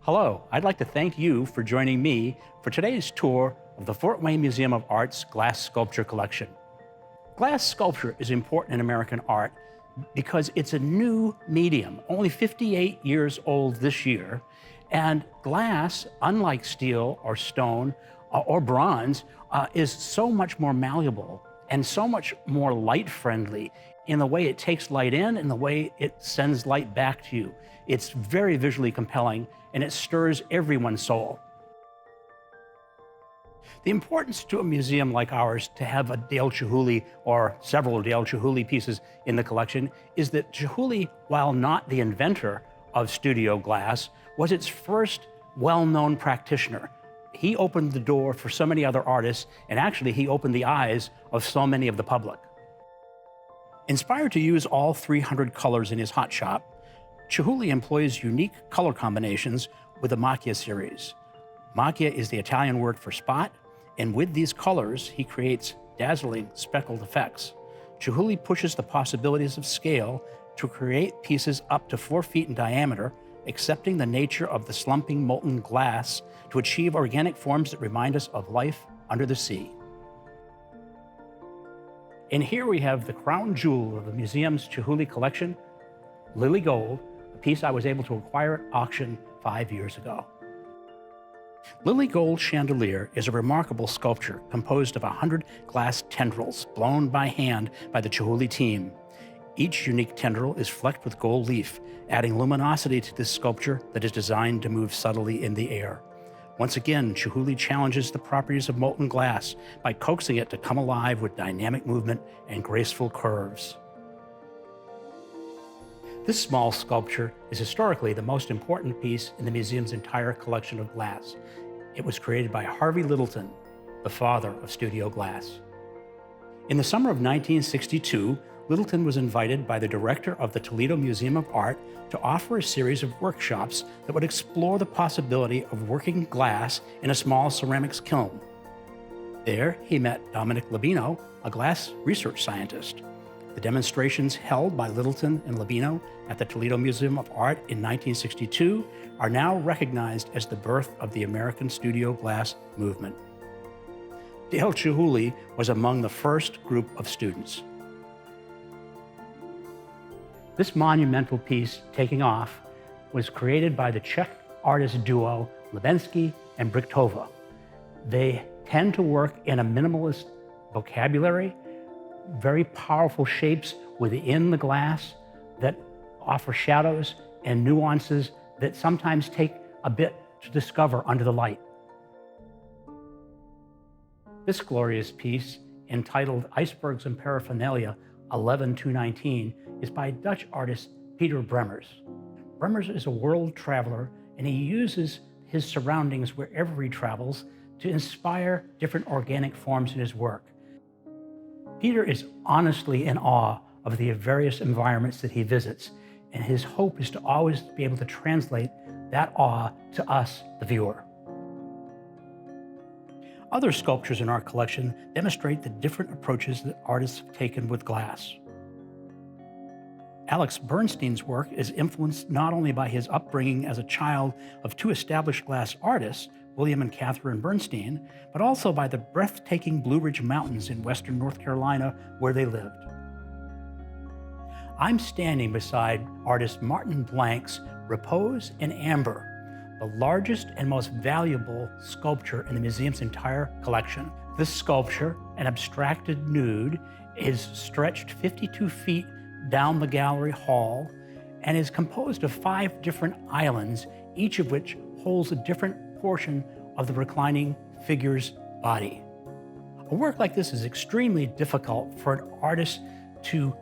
Hello, I'd like to thank you for joining me for today's tour of the Fort Wayne Museum of Art's glass sculpture collection. Glass sculpture is important in American art because it's a new medium, only 58 years old this year, and glass, unlike steel or stone or bronze, is so much more malleable and so much more light-friendly in the way it takes light in and the way it sends light back to you. It's very visually compelling, and it stirs everyone's soul. The importance to a museum like ours to have a Dale Chihuly or several Dale Chihuly pieces in the collection is that Chihuly, while not the inventor of studio glass, was its first well-known practitioner. He opened the door for so many other artists, and actually he opened the eyes of so many of the public. Inspired to use all 300 colors in his hot shop, Chihuly employs unique color combinations with the macchia series. Macchia is the Italian word for spot, and with these colors, he creates dazzling speckled effects. Chihuly pushes the possibilities of scale to create pieces up to 4 feet in diameter, accepting the nature of the slumping molten glass to achieve organic forms that remind us of life under the sea. And here we have the crown jewel of the museum's Chihuly collection, Lilly Gold, a piece I was able to acquire at auction 5 years ago. Lilly Gold Chandelier is a remarkable sculpture composed of 100 glass tendrils blown by hand by the Chihuly team. Each unique tendril is flecked with gold leaf, adding luminosity to this sculpture that is designed to move subtly in the air. Once again, Chihuly challenges the properties of molten glass by coaxing it to come alive with dynamic movement and graceful curves. This small sculpture is historically the most important piece in the museum's entire collection of glass. It was created by Harvey Littleton, the father of studio glass. In the summer of 1962, Littleton was invited by the director of the Toledo Museum of Art to offer a series of workshops that would explore the possibility of working glass in a small ceramics kiln. There, he met Dominic Labino, a glass research scientist. The demonstrations held by Littleton and Labino at the Toledo Museum of Art in 1962 are now recognized as the birth of the American studio glass movement. Dale Chihuly was among the first group of students. This monumental piece, Taking Off, was created by the Czech artist duo Lebensky and Brichtova. They tend to work in a minimalist vocabulary, very powerful shapes within the glass that offer shadows and nuances that sometimes take a bit to discover under the light. This glorious piece, entitled Icebergs and Paraphernalia 11-219, is by Dutch artist Peter Bremers. Bremers is a world traveler, and he uses his surroundings wherever he travels to inspire different organic forms in his work. Peter is honestly in awe of the various environments that he visits, and his hope is to always be able to translate that awe to us, the viewer. Other sculptures in our collection demonstrate the different approaches that artists have taken with glass. Alex Bernstein's work is influenced not only by his upbringing as a child of two established glass artists, William and Catherine Bernstein, but also by the breathtaking Blue Ridge Mountains in western North Carolina where they lived. I'm standing beside artist Martin Blank's Repose in Amber, the largest and most valuable sculpture in the museum's entire collection. This sculpture, an abstracted nude, is stretched 52 feet down the gallery hall and is composed of 5 different islands, each of which holds a different portion of the reclining figure's body. A work like this is extremely difficult for an artist to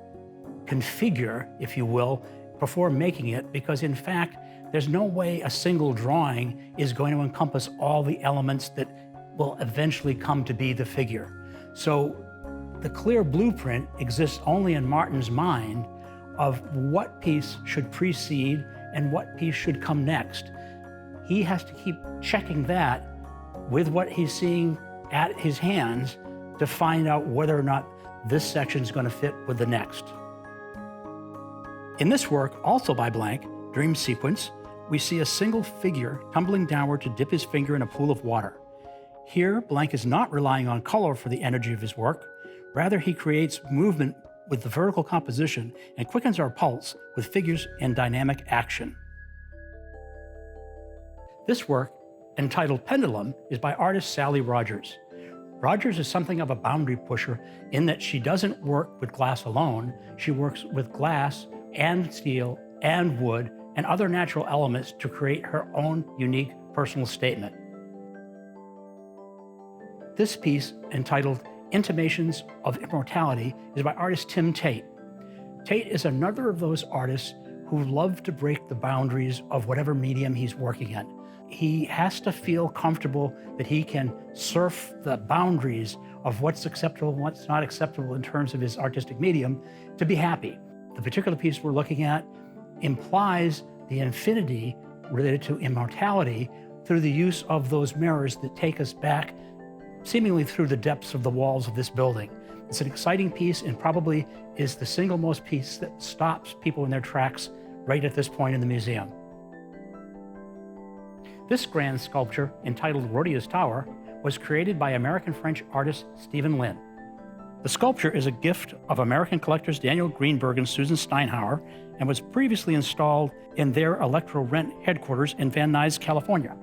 configure, if you will, before making it, because in fact, there's no way a single drawing is going to encompass all the elements that will eventually come to be the figure. So the clear blueprint exists only in Martin's mind of what piece should precede and what piece should come next. He has to keep checking that with what he's seeing at his hands to find out whether or not this section is going to fit with the next. In this work, also by Blank, Dream Sequence, we see a single figure tumbling downward to dip his finger in a pool of water. Here, Blank is not relying on color for the energy of his work. Rather, he creates movement with the vertical composition and quickens our pulse with figures in dynamic action. This work, entitled Pendulum, is by artist Sally Rogers. Rogers is something of a boundary pusher in that she doesn't work with glass alone. She works with glass and steel and wood and other natural elements to create her own unique personal statement. This piece, entitled Intimations of Immortality, is by artist Tim Tate. Tate is another of those artists who love to break the boundaries of whatever medium he's working in. He has to feel comfortable that he can surf the boundaries of what's acceptable and what's not acceptable in terms of his artistic medium to be happy. The particular piece we're looking at implies the infinity related to immortality through the use of those mirrors that take us back seemingly through the depths of the walls of this building. It's an exciting piece and probably is the single most piece that stops people in their tracks right at this point in the museum. This grand sculpture, entitled Rhodia's Tower, was created by American-French artist Stephen Wynn. The sculpture is a gift of American collectors Daniel Greenberg and Susan Steinhauer and was previously installed in their Electro Rent headquarters in Van Nuys, California.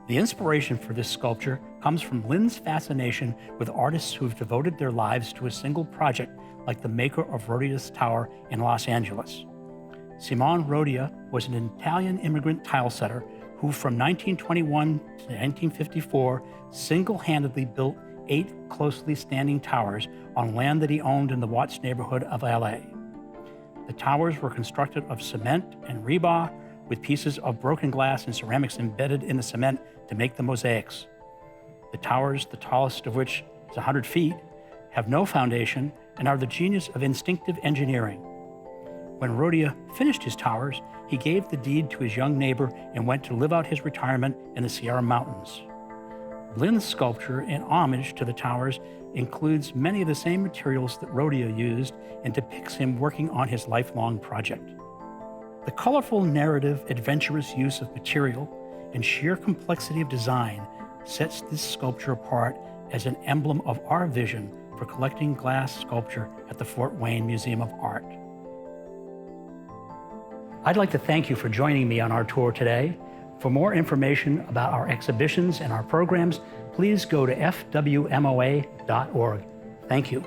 The inspiration for this sculpture comes from Lynn's fascination with artists who've devoted their lives to a single project, like the maker of Rhodia's Tower in Los Angeles. Simone Rhodia was an Italian immigrant tile setter who from 1921 to 1954 single-handedly built 8 closely standing towers on land that he owned in the Watts neighborhood of LA. The towers were constructed of cement and rebar with pieces of broken glass and ceramics embedded in the cement to make the mosaics. The towers, the tallest of which is 100 feet, have no foundation and are the genius of instinctive engineering. When Rhodia finished his towers, he gave the deed to his young neighbor and went to live out his retirement in the Sierra Mountains. Lynn's sculpture, in homage to the towers, includes many of the same materials that Rhodia used and depicts him working on his lifelong project. The colorful, narrative, adventurous use of material and sheer complexity of design sets this sculpture apart as an emblem of our vision for collecting glass sculpture at the Fort Wayne Museum of Art. I'd like to thank you for joining me on our tour today. For more information about our exhibitions and our programs, please go to FWMoA.org. Thank you.